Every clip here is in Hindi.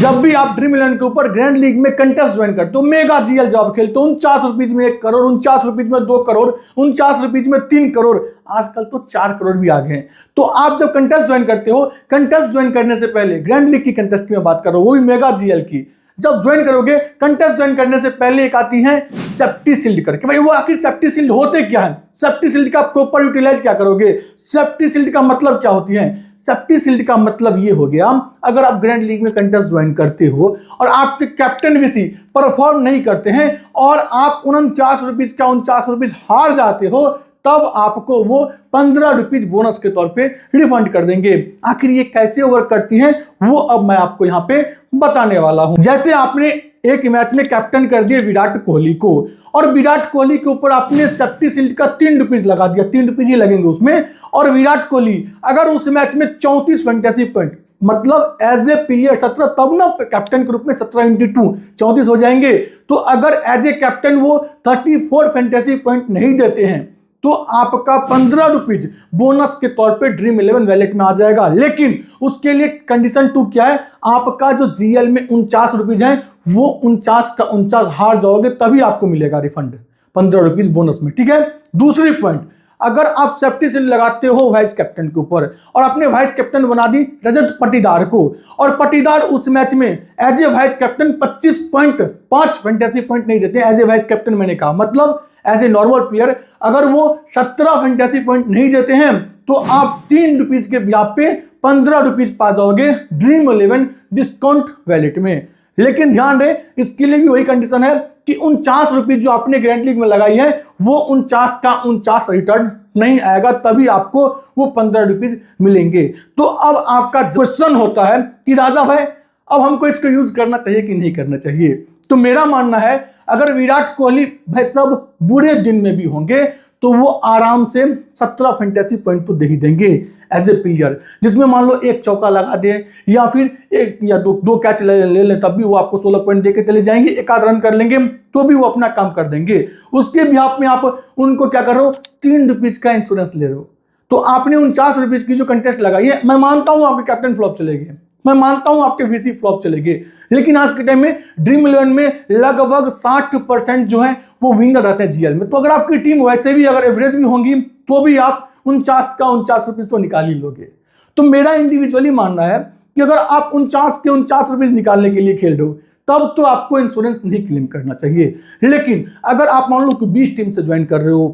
जब भी आप ड्रीम 11 के ऊपर ग्रैंड लीग में कंटेस्ट ज्वाइन करते हो, मेगा जीएल जॉब खेलते हो, 49 रुपीज में 1 करोड़, 49 रुपीज में 2 करोड़, 49 रुपीज में 3 करोड़, आजकल तो 4 करोड़ भी आ गए हैं। तो आप जब कंटेस्ट ज्वाइन करते हो, कंटेस्ट ज्वाइन करने से पहले ग्रैंड लीग की कंटेस्ट की मैं बात कर रहा हूं, वो भी मेगा जीएल की, जब ज्वाइन करोगे कंटेस्ट ज्वाइन करने से पहले एक आती है सेफ्टी शील्ड करके। भाई वो आखिर सेफ्टी शील्ड होते क्या है, सेफ्टी शील्ड का प्रॉपर यूटिलाइज क्या करोगे, सेफ्टी शील्ड का मतलब क्या होती है। सेफ्टी शील्ड का मतलब ये हो गया, अगर आप ग्रैंड लीग में कंटेस्ट ज्वाइन करते हो और आपके कैप्टन वीसी परफॉर्म नहीं करते हैं और आप 49 रुपीज का 49 रुपीज हार जाते हो, तब आपको वो 15 रुपीज बोनस के तौर पे रिफंड कर देंगे। आखिर ये कैसे वर्क करती है वो अब मैं आपको यहाँ पे बताने वाला हूं। जैसे आपने एक मैच में कैप्टन कर दिया विराट कोहली को, और विराट कोहली के ऊपर आपने सेफ्टी शील्ड का 3 रुपीज लगा दिया, 3 रुपीज ही लगेंगे उसमें, और विराट कोहली अगर उस मैच में 34 फैंटेसी पॉइंट, मतलब एज ए प्लेयर 17, तब ना कैप्टन के रूप में 17 × 2 34 हो जाएंगे। तो अगर एज ए कैप्टन वो 34 फैंटेसी पॉइंट नहीं देते हैं तो आपका 15 रुपीज बोनस के तौर पे ड्रीम 11 वैलेट में आ जाएगा। लेकिन उसके लिए कंडीशन 2 क्या है, आपका जो जीएल में 49 रुपीज है वो 49 का 49 हार जाओगे तभी आपको मिलेगा रिफंड 15 रुपीज बोनस में, ठीक है। दूसरी पॉइंट, अगर आप सेफ्टी शील्ड लगाते हो वाइस कैप्टन के ऊपर और आपने वाइस कैप्टन बना दी रजत पाटीदार को, और पाटीदार उस मैच में as a vice captain 25.5 fantasy point नहीं देते, एज ए वाइस कैप्टन मैंने कहा, मतलब एज ए नॉर्मल प्लेयर अगर वो 17 फैंटेसी पॉइंट नहीं देते हैं तो आप 3 रुपीज के ब्याज पे 15 रुपीज पा जाओगे ड्रीम 11 डिस्काउंट वैलेट में। लेकिन ध्यान रहे, इसके लिए भी वही कंडीशन है कि 49 रुपीज जो आपने ग्रैंड लीग में लगाई है वो 49 का 49 रिटर्न नहीं आएगा, तभी आपको वो 15 रुपीज मिलेंगे। तो अब आपका क्वेश्चन होता है कि राजा भाई अब हमको इसको यूज करना चाहिए कि नहीं करना चाहिए। तो मेरा मानना है अगर विराट कोहली भाई सब बुरे दिन में भी होंगे तो वो आराम से 17 फैंटेसी पॉइंट तो दे ही देंगे एज ए प्लेयर, जिसमें मान लो 1 चौका लगा दे या फिर 1 या 2 कैच ले लें, तब भी वो आपको 16 पॉइंट देके चले जाएंगे। 1 आध रन कर लेंगे तो भी वो अपना काम कर देंगे। उसके भी आप में आप उनको क्या कर रहे हो, 3 रुपीज का इंश्योरेंस ले रहे हो। तो आपने 49 रुपीज की जो कंटेस्ट लगाई है, मैं मानता हूं आपके कैप्टन फ्लॉप चलेंगे, मैं मानता हूं आपके वीसी फ्लॉप चलेंगे, लेकिन आज के टाइम में ड्रीम 11 में लगभग 60% जो है वो विनर रहते हैं जीएल में। तो अगर आपकी टीम वैसे भी अगर एवरेज भी होंगी तो भी आप 49 का 49 रुपीज तो निकाल ही लोगे। तो मेरा इंडिविजुअली मानना है कि अगर आप 49 के 49 रुपीज निकालने के लिए खेल रहे हो तब तो आपको इंश्योरेंस नहीं क्लेम करना चाहिए। लेकिन अगर आप मान लो कि 20 टीम से ज्वाइन कर रहे हो,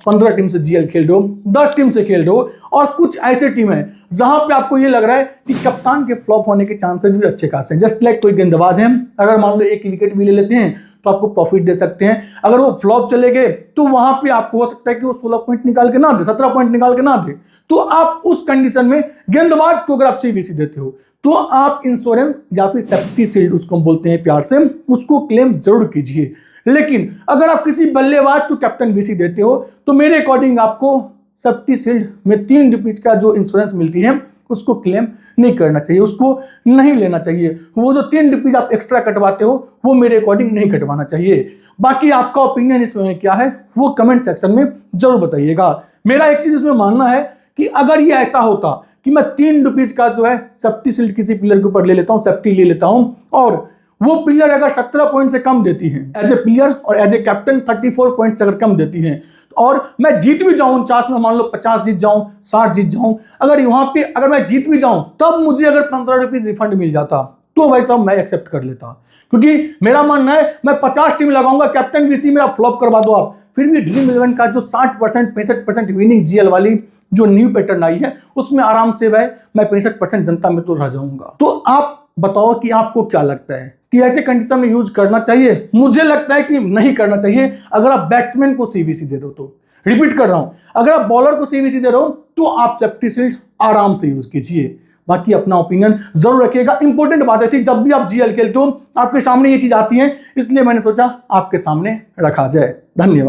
15 टीम से जीएल खेल रहे हो, 10 टीम से खेल रहे हो, और कुछ ऐसे टीम है जहां पे आपको ये लग रहा है कि कप्तान के फ्लॉप होने के चांसेस भी अच्छे खासे हैं, जस्ट लाइक कोई गेंदबाज है, अगर मान लो 1 विकेट भी ले लेते हैं तो आपको प्रॉफिट दे सकते हैं। अगर वो फ्लॉप चले गए तो वहां पे आपको हो सकता है कि वो 16 पॉइंट निकाल के ना दे, 17 पॉइंट निकाल के ना दे। तो आप उस कंडीशन में गेंदबाज को अगर आप सीवीसी देते हो तो आप इंश्योरेंस या फिर सेफ्टी शील्ड उसको हम बोलते हैं प्यार से, उसको क्लेम जरूर कीजिए। लेकिन अगर आप किसी बल्लेबाज को कैप्टन वीसी देते हो तो मेरे अकॉर्डिंग आपको सेफ्टी शील्ड में 3 रुपीज का जो इंश्योरेंस मिलती है उसको क्लेम नहीं करना चाहिए, उसको नहीं लेना चाहिए। वो जो 3 रुपीज आप एक्स्ट्रा कटवाते हो वो मेरे अकॉर्डिंग नहीं कटवाना चाहिए। बाकी आपका ओपिनियन इसमें क्या है वो कमेंट सेक्शन में जरूर बताइएगा। मेरा एक चीज इसमें मानना है कि अगर ये ऐसा होता कि मैं 3 रुपीज का जो है सेफ्टी शील्ड किसी प्लेयर के ऊपर ले लेता हूं, सेफ्टी ले लेता हूं, और वो प्लेयर अगर 17 पॉइंट से कम देती है एज ए प्लेयर और एज ए कैप्टन 34 पॉइंट से अगर कम देती है और मैं जीत भी जाऊं 49 में, मान लो 50 जीत जाऊं, 60 जीत जाऊं, अगर वहां पे अगर मैं जीत भी जाऊं तब मुझे अगर 15 रुपीज रिफंड मिल जाता तो भाई साहब मैं एक्सेप्ट कर लेता। क्योंकि मेरा मानना है मैं 50 टीम लगाऊंगा, कैप्टन वीसी मेरा फ्लॉप करवा दो आप, फिर भी ड्रीम 11 का जो 60% 65% विनिंग जीएल वाली जो न्यू पैटर्न आई है उसमें आराम से मैं 65% जनता में तो रह जाऊंगा। तो आप बताओ कि आपको क्या लगता है कि ऐसे कंडीशन में यूज करना चाहिए? मुझे लगता है कि नहीं करना चाहिए। अगर आप बैट्समैन को सीवीसी दे दो तो, रिपीट कर रहा हूं, अगर आप बॉलर को सीवीसी दे रहे हो तो आप सेफ्टी शील्ड आराम से यूज कीजिए। बाकी अपना ओपिनियन जरूर रखिएगा। इंपॉर्टेंट बात थी, जब भी आप जीएल खेलते हो आपके सामने ये चीज आती है, इसलिए मैंने सोचा आपके सामने रखा जाए। धन्यवाद।